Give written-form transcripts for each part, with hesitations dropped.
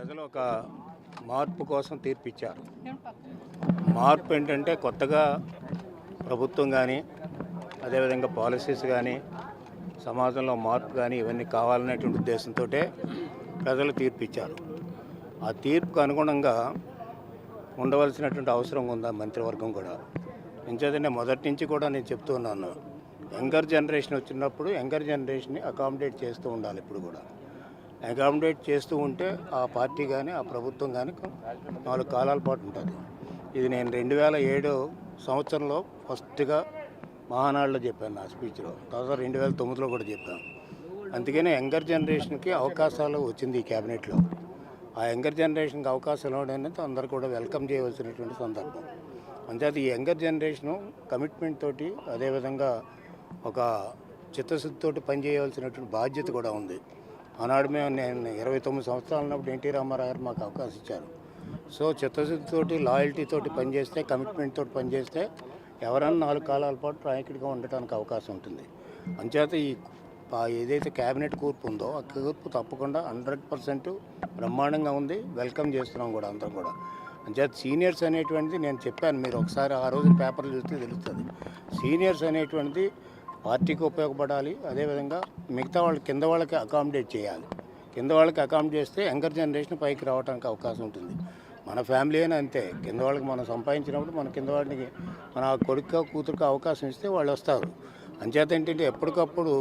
ప్రజలు ఒక మార్పు కోసం తీర్పిచ్చారు. మార్పు ఏంటంటే కొత్తగా ప్రభుత్వం కానీ అదేవిధంగా పాలసీస్ కానీ సమాజంలో మార్పు కానీ ఇవన్నీ కావాలనేటువంటి ఉద్దేశంతో ప్రజలు తీర్పిచ్చారు. ఆ తీర్పుకు అనుగుణంగా ఉండవలసినటువంటి అవసరం ఉందా మంత్రివర్గం కూడా. ఎంచేతంటే మొదటి నుంచి కూడా నేను చెప్తూ ఉన్నాను, యంగర్ జనరేషన్ వచ్చినప్పుడు యంగర్ జనరేషన్ని అకామిడేట్ చేస్తూ ఉండాలి. ఇప్పుడు కూడా అకామిడేట్ చేస్తూ ఉంటే ఆ పార్టీ కానీ ఆ ప్రభుత్వం కానీ 4 కాలాల పాటు ఉంటుంది. ఇది నేను 2007 సంవత్సరంలో ఫస్ట్గా మహానాడులో చెప్పాను నా స్పీచ్లో, తర్వాత 2009లో కూడా చెప్పాను. అందుకనే యంగర్ జనరేషన్కి అవకాశాలు వచ్చింది ఈ క్యాబినెట్లో. ఆ యంగర్ జనరేషన్కి అవకాశాలు అనేది అందరూ కూడా వెల్కమ్ చేయవలసినటువంటి సందర్భం. అంచేత ఈ యంగర్ జనరేషను కమిట్మెంట్ తోటి అదేవిధంగా ఒక చిత్తశుద్ధితోటి పనిచేయవలసినటువంటి బాధ్యత కూడా ఉంది. ఆనాడు నేను 29 సంవత్సరాలు ఉన్నప్పుడు ఎన్టీ రామారావు గారు మాకు అవకాశం ఇచ్చారు. సో చిత్తశుద్ధితోటి లాయల్టీతోటి పనిచేస్తే, కమిట్మెంట్ తోటి పనిచేస్తే ఎవరన్నా 4 కాలాల పాటు నాయకుడిగా ఉండటానికి అవకాశం ఉంటుంది. అంచేత ఈ ఏదైతే క్యాబినెట్ కూర్పు ఉందో ఆ కూర్పు తప్పకుండా 100% బ్రహ్మాండంగా ఉంది. వెల్కమ్ చేస్తున్నాం కూడా అందరం కూడా. అంచేత సీనియర్స్ అనేటువంటిది నేను చెప్పాను, మీరు ఒకసారి ఆ రోజు పేపర్లు చూస్తే తెలుస్తుంది. సీనియర్స్ అనేటువంటిది పార్టీకి ఉపయోగపడాలి. అదేవిధంగా మిగతా వాళ్ళ కింద వాళ్ళకి అకామిడేట్ చేయాలి. కింద వాళ్ళకి అకామిడేట్ చేస్తే యంగర్ జనరేషన్ పైకి రావడానికి అవకాశం ఉంటుంది. మన ఫ్యామిలీ అయినా అంతే, కింద వాళ్ళకి మనం సంపాదించినప్పుడు మన కింద వాళ్ళకి మన కొడుకు కూతురుకు అవకాశం ఇస్తే వాళ్ళు వస్తారు. అంచేత ఏంటంటే ఎప్పటికప్పుడు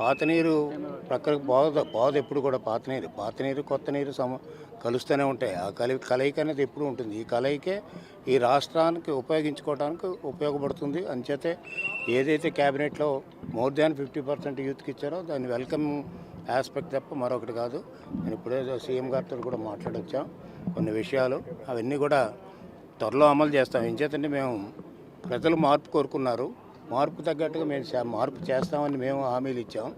పాత నీరు ప్రక్కడికి పోదు ఎప్పుడు కూడా. పాత నీరు కొత్త నీరు కలుస్తూనే ఉంటాయి. ఆ కలయిక అనేది ఎప్పుడు ఉంటుంది. ఈ కలయికే ఈ రాష్ట్రానికి ఉపయోగించుకోవడానికి ఉపయోగపడుతుంది. అంచేతే ఏదైతే క్యాబినెట్లో మోర్ దాన్ 50% యూత్కి ఇచ్చారో దాన్ని వెల్కమ్ ఆస్పెక్ట్ తప్ప మరొకటి కాదు. నేను ఇప్పుడే సీఎం గారితో కూడా మాట్లాడొచ్చాం కొన్ని విషయాలు, అవన్నీ కూడా త్వరలో అమలు చేస్తాం. ఎంచేతంటే మేము ప్రజలు మార్పు కోరుకున్నారు, మార్పు తగ్గట్టుగా మేము మార్పు చేస్తామని మేము హామీలు ఇచ్చాం.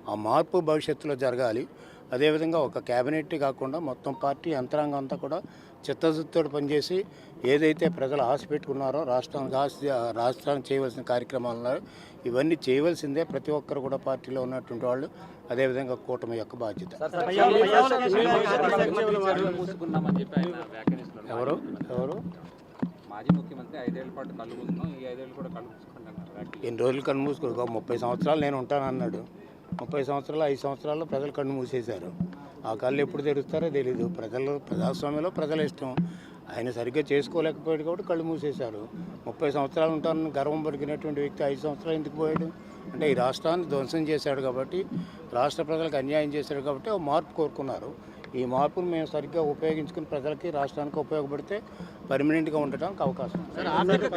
ఆ మార్పు భవిష్యత్తులో జరగాలి. అదేవిధంగా ఒక క్యాబినెట్ కాకుండా మొత్తం పార్టీ యంత్రాంగం అంతా కూడా చిత్తశుద్ధితో పనిచేసి ఏదైతే ప్రజలు ఆశ పెట్టుకున్నారో రాష్ట్రానికి చేయవలసిన కార్యక్రమాలు ఇవన్నీ చేయవలసిందే ప్రతి ఒక్కరు కూడా పార్టీలో ఉన్నటువంటి వాళ్ళు. అదేవిధంగా కూటమి యొక్క బాధ్యత. ఎవరు మాజీ ముఖ్యమంత్రి 5 ఏళ్ల పాటు కళ్ళు మూసుకున్నాం, ఈ 5 ఏళ్ళు కూడా కళ్ళు మూసుకుంటున్నారు. ఎన్ని రోజులు కళ్ళు మూసుకో, 30 సంవత్సరాలు నేను ఉంటానన్నాడు. 30 సంవత్సరాలు 5 సంవత్సరాల్లో ప్రజలు కన్ను మూసేశారు. ఆ కళ్ళు ఎప్పుడు తెరుస్తారో తెలీదు. ప్రజాస్వామ్యంలో ప్రజల ఇష్టం. ఆయన సరిగ్గా చేసుకోలేకపోయాడు కాబట్టి కళ్ళు మూసేశారు. 30 సంవత్సరాలు ఉంటానని గర్వం పడికినటువంటి వ్యక్తి 5 సంవత్సరాలు ఎందుకు పోయాడు అంటే ఈ రాష్ట్రాన్ని ధ్వంసం చేశాడు కాబట్టి, రాష్ట్ర ప్రజలకు అన్యాయం చేశాడు కాబట్టి మార్పు కోరుకున్నారు. ఈ మార్పును మేము సరిగ్గా ఉపయోగించుకుని ప్రజలకి రాష్ట్రానికి ఉపయోగపడితే పర్మనెంట్గా ఉండటానికి అవకాశం ఉంది.